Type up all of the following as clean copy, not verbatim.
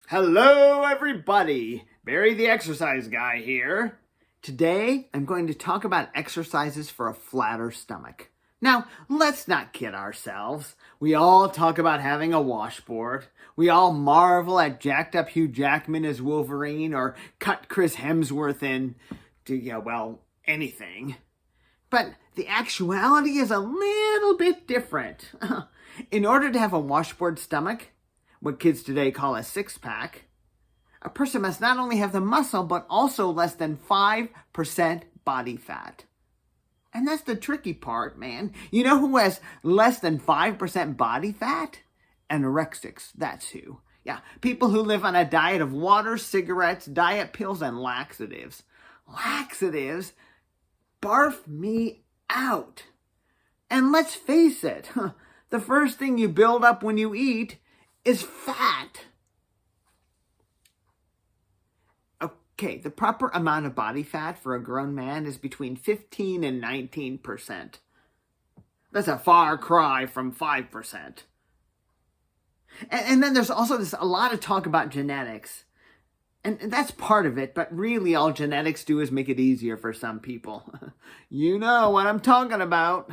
Hello, everybody. Barry the Exercise Guy here. Today, I'm going to talk about exercises for a flatter stomach. Now, let's not kid ourselves. We all talk about having a washboard. We all marvel at jacked up Hugh Jackman as Wolverine or cut Chris Hemsworth in, anything. But the actuality is a little bit different. In order to have a washboard stomach, what kids today call a six-pack, a person must not only have the muscle, but also less than 5% body fat. And that's the tricky part, man. You know who has less than 5% body fat? Anorexics, that's who. Yeah, people who live on a diet of water, cigarettes, diet pills, and laxatives. Laxatives barf me out. And let's face it, the first thing you build up when you eat is fat. Okay, the proper amount of body fat for a grown man is between 15 and 19%. That's a far cry from 5%. And then there's also a lot of talk about genetics. And that's part of it, but really all genetics do is make it easier for some people. You know what I'm talking about.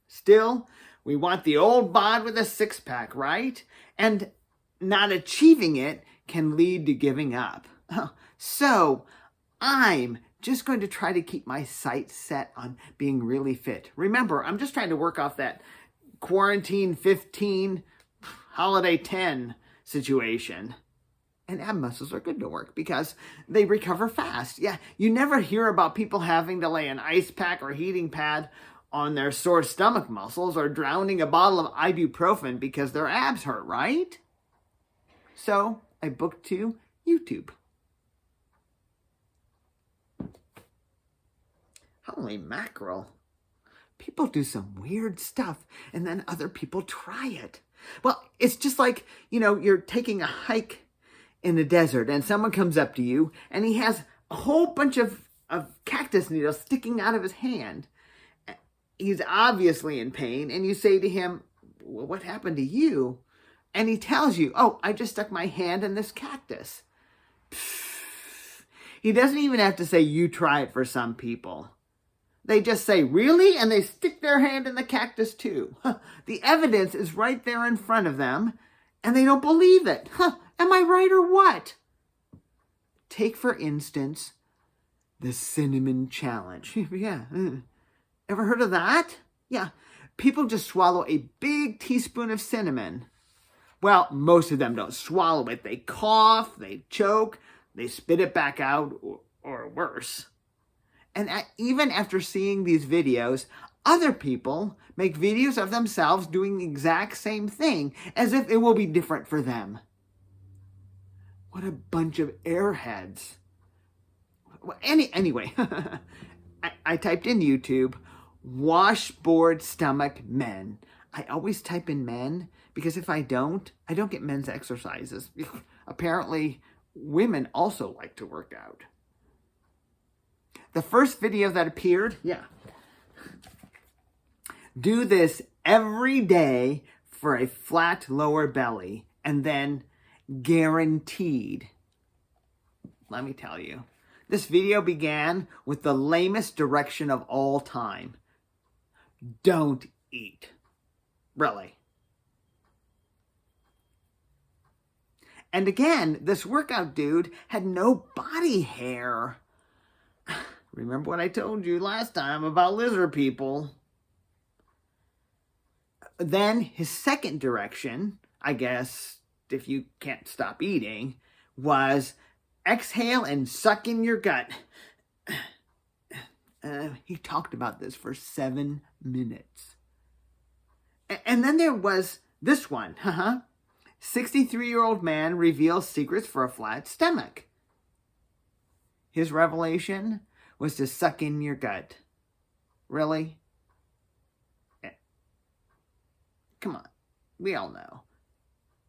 Still, we want the old bod with a six-pack, right? And not achieving it can lead to giving up. So, I'm just going to try to keep my sights set on being really fit. Remember, I'm just trying to work off that quarantine 15, holiday 10 situation. And ab muscles are good to work because they recover fast. Yeah, you never hear about people having to lay an ice pack or heating pad on their sore stomach muscles or drowning a bottle of ibuprofen because their abs hurt, right? So I booked to YouTube. Holy mackerel. People do some weird stuff and then other people try it. Well, it's just like, you're taking a hike in the desert and someone comes up to you and he has a whole bunch of cactus needles sticking out of his hand. He's obviously in pain and you say to him, well, what happened to you? And he tells you, oh, I just stuck my hand in this cactus. He doesn't even have to say you try it for some people. They just say, really? And they stick their hand in the cactus too. The evidence is right there in front of them and they don't believe it. Am I right or what? Take, for instance, the cinnamon challenge. Yeah. Ever heard of that? Yeah. People just swallow a big teaspoon of cinnamon. Well, most of them don't swallow it. They cough, they choke, they spit it back out, or worse. And even after seeing these videos, other people make videos of themselves doing the exact same thing, as if it will be different for them. What a bunch of airheads. Well, anyway, I typed in YouTube, washboard stomach men. I always type in men because if I don't get men's exercises. Apparently, women also like to work out. The first video that appeared, do this every day for a flat lower belly and then guaranteed. Let me tell you. This video began with the lamest direction of all time. Don't eat. Really. And again, this workout dude had no body hair. Remember what I told you last time about lizard people? Then his second direction, I guess, if you can't stop eating, was exhale and suck in your gut. He talked about this for 7 minutes. And then there was this one. 63-year-old man reveals secrets for a flat stomach. His revelation was to suck in your gut. Really? Come on. We all know.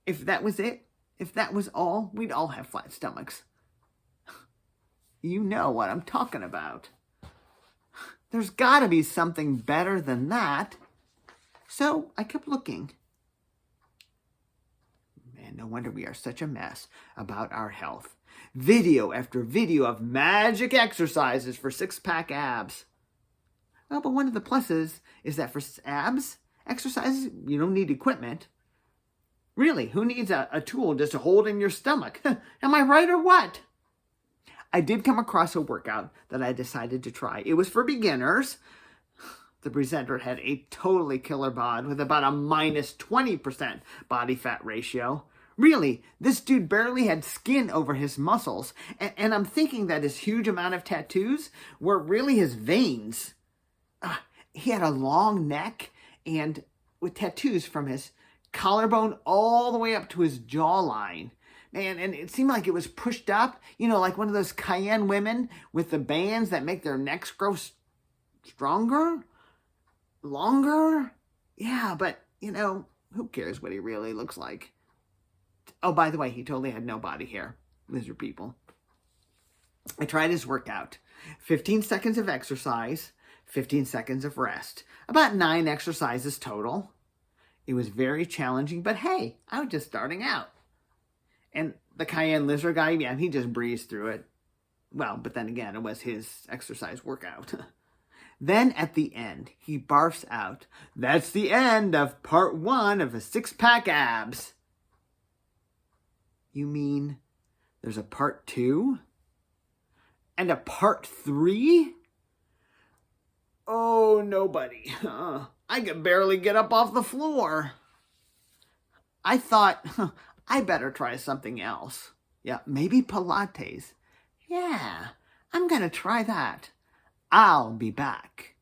If that was it, if that was all, we'd all have flat stomachs. You know what I'm talking about. There's got to be something better than that. So I kept looking. Man, no wonder we are such a mess about our health. Video after video of magic exercises for six-pack abs. Well, but one of the pluses is that for abs exercises, you don't need equipment. Really, who needs a tool just to hold in your stomach? Am I right or what? I did come across a workout that I decided to try. It was for beginners. The presenter had a totally killer bod with about a minus 20% body fat ratio. Really, this dude barely had skin over his muscles. And I'm thinking that his huge amount of tattoos were really his veins. He had a long neck and with tattoos from his collarbone all the way up to his jawline. Man, and it seemed like it was pushed up, like one of those Cayenne women with the bands that make their necks grow stronger, longer. Yeah, but, who cares what he really looks like? Oh, by the way, he totally had no body hair. Lizard people. I tried his workout. 15 seconds of exercise, 15 seconds of rest. About 9 exercises total. It was very challenging, but hey, I was just starting out. And the Cayenne lizard guy, yeah, he just breezed through it. Well, but then again, it was his exercise workout. Then at the end, he barfs out, "That's the end of part 1 of a six-pack abs." You mean there's a part 2? And a part 3? Oh, nobody. I could barely get up off the floor. I thought, I better try something else. Yeah, maybe Pilates. Yeah, I'm going to try that. I'll be back.